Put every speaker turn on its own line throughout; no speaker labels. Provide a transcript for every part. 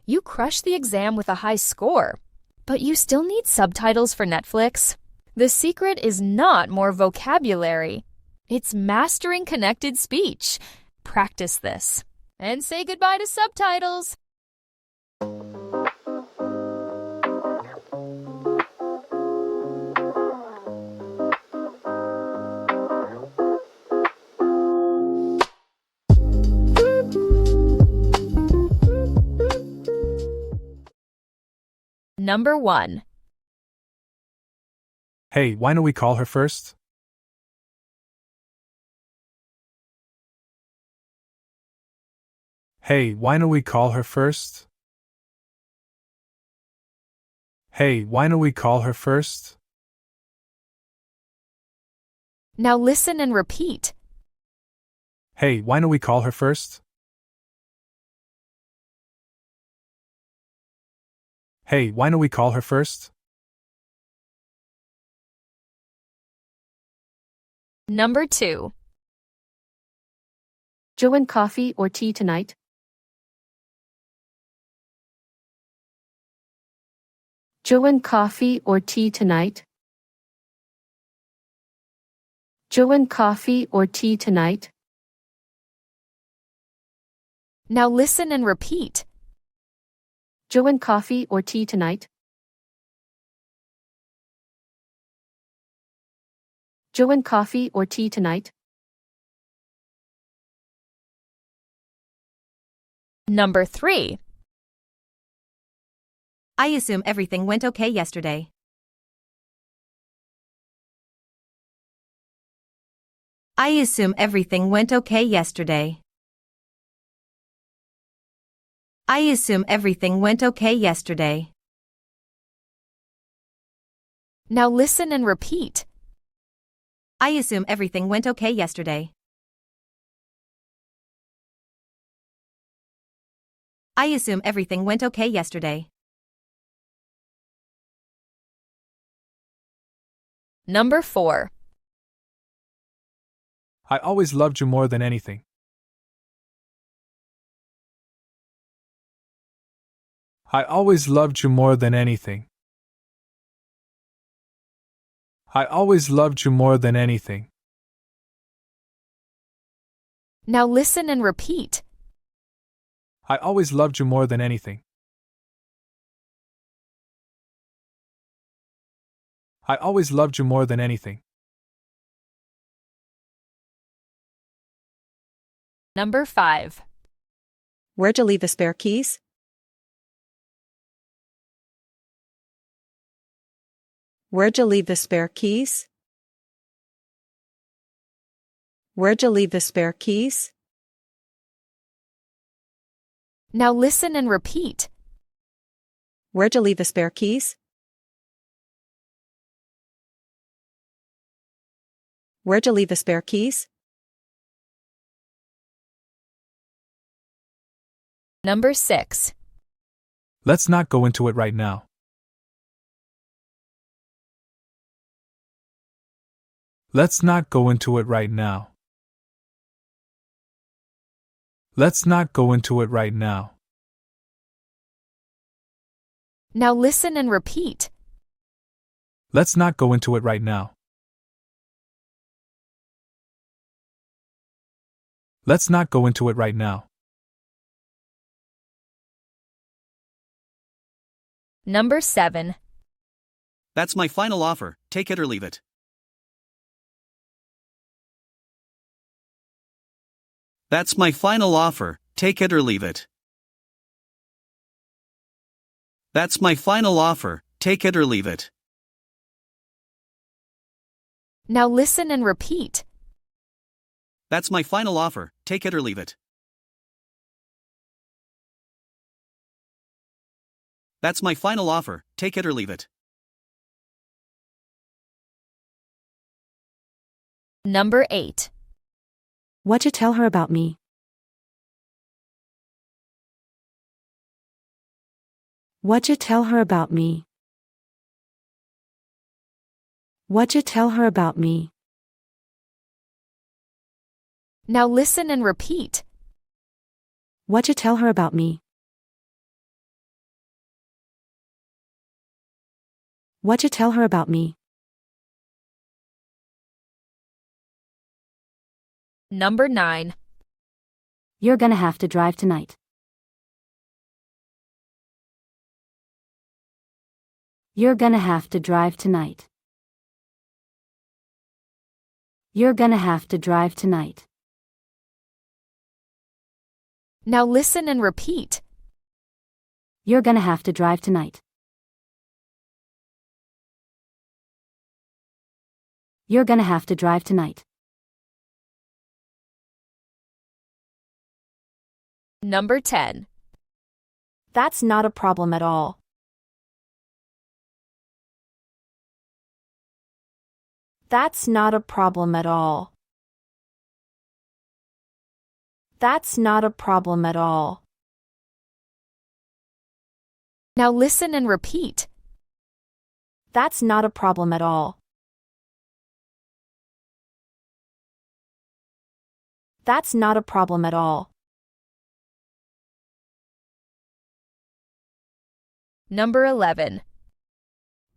You crushed the exam with a high score, but you still need subtitles for Netflix? The secret is not more vocabulary. It's mastering connected speech. Practice this and say goodbye to subtitles. Number 1.
Hey, why don't we call her first? Hey, why don't we call her first? Hey, why don't we call her first?
Now listen and repeat.
Hey, why don't we call her first? Hey, why don't we call her first?
Number 2.
Joe and coffee or tea tonight? Joe and coffee or tea tonight? Joe and coffee or tea tonight?
Now listen and repeat.
Joe and coffee or tea tonight? Joe and coffee or tea tonight?
Number 3.
I assume everything went okay yesterday. I assume everything went okay yesterday. I assume everything went okay yesterday.
Now listen and repeat.
I assume everything went okay yesterday. I assume everything went okay yesterday.
Number 4.
I always loved you more than anything. I always loved you more than anything. I always loved you more than anything.
Now listen and repeat.
I always loved you more than anything. I always loved you more than anything.
Number 5.
Where'd you leave the spare keys? Where'd you leave the spare keys? Where'd you leave the spare keys?
Now listen and repeat.
Where'd you leave the spare keys? Where'd you leave the spare keys?
Number 6.
Let's not go into it right now. Let's not go into it right now. Let's not go into it right now.
Now listen and repeat.
Let's not go into it right now. Let's not go into it right now.
Number 7.
That's my final offer, take it or leave it. That's my final offer, take it or leave it. That's my final offer, take it or leave it.
Now listen and repeat.
That's my final offer, take it or leave it. That's my final offer, take it or leave it.
Number 8.
What'd you tell her about me? What'd you tell her about me? What'd you tell her about me?
Now listen and repeat.
What'd you tell her about me?
What'd you tell her about me?
Number 9.
You're gonna have to drive tonight. You're gonna have to drive tonight. You're gonna have to drive tonight.
Now listen and repeat.
You're gonna have to drive tonight. You're gonna have to drive tonight.
Number 10.
That's not a problem at all. That's not a problem at all. That's not a problem at all.
Now listen and repeat.
That's not a problem at all. That's not a problem at all.
Number 11.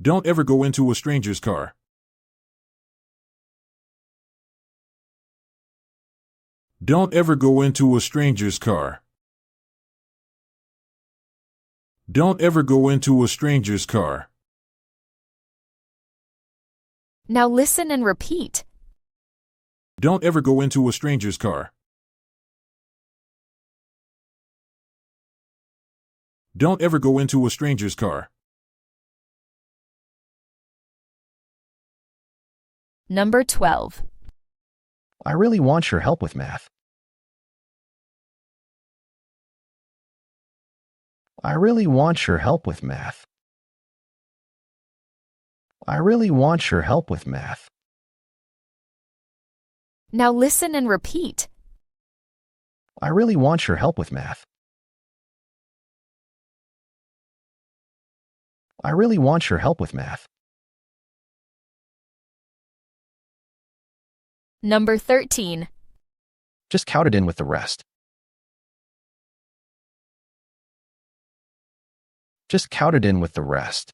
Don't ever go into a stranger's car. Don't ever go into a stranger's car. Don't ever go into a stranger's car.
Now listen and repeat.
Don't ever go into a stranger's car. Don't ever go into a stranger's car.
Number 12.
I really want your help with math. I really want your help with math. I really want your help with math.
Now listen and repeat.
I really want your help with math. I really want your help with math.
Number 13.
Just count it in with the rest. Just count it in with the rest.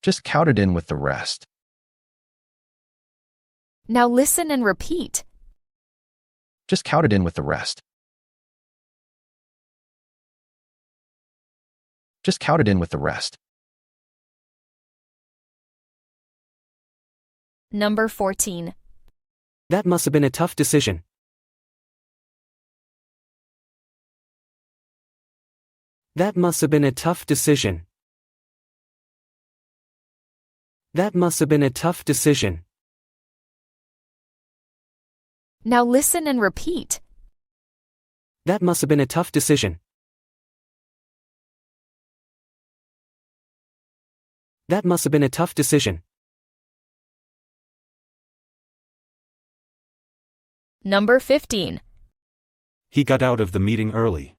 Just count it in with the rest.
Now listen and repeat.
Just count it in with the rest. Just count it in with the rest.
Number 14.
That must have been a tough decision. That must have been a tough decision. That must have been a tough decision.
Now listen and repeat.
That must have been a tough decision. That must have been a tough decision.
Number 15.
He got out of the meeting early.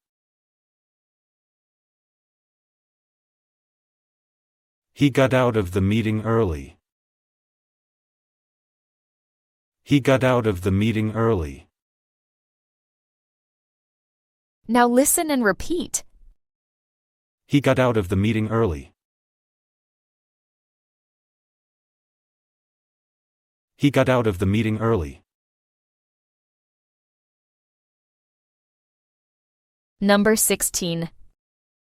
He got out of the meeting early. He got out of the meeting early.
Now listen and repeat.
He got out of the meeting early. He got out of the meeting early.
Number 16.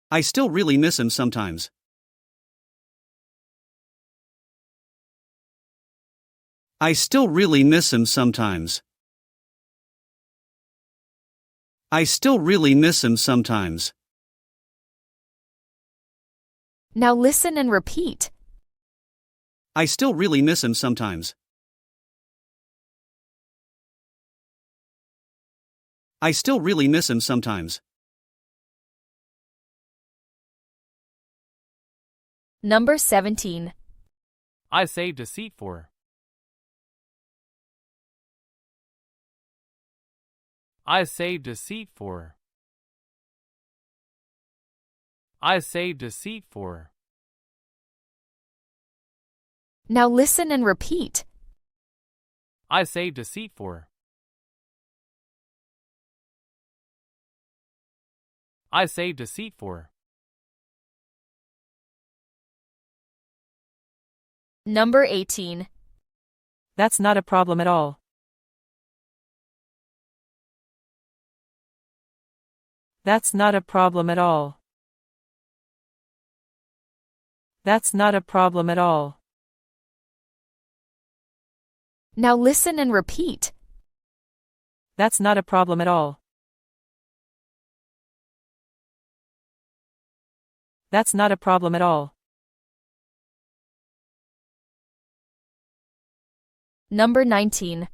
I still really miss him sometimes. I still really miss him sometimes. I still really miss him sometimes.
Now listen and repeat.
I still really miss him sometimes. I still really miss him sometimes.
Number 17.
I saved a seat for her. I saved a seat for her. I saved a seat for her.
Now listen and repeat.
I saved a seat for her. I saved a seat for her.
Number 18.
That's not a problem at all. That's not a problem at all. That's not a problem at all.
Now listen and repeat.
That's not a problem at all. That's not a problem at all.
Number 19.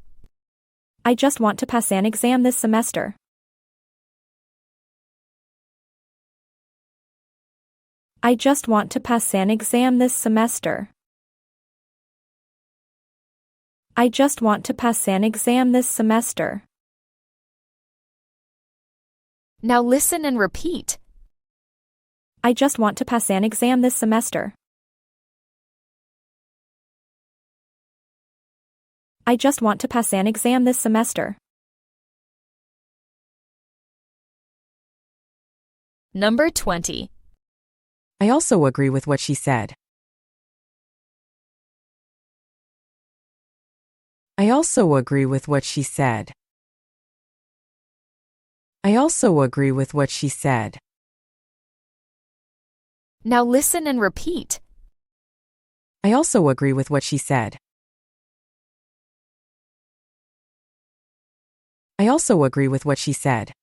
I just want to pass an exam this semester. I just want to pass an exam this semester. I just want to pass an exam this semester.
Now listen and repeat.
I just want to pass an exam this semester. I just want to pass an exam this semester.
Number 20.
I also agree with what she said. I also agree with what she said. I also agree with what she said.
Now listen and repeat.
I also agree with what she said. I also agree with what she said.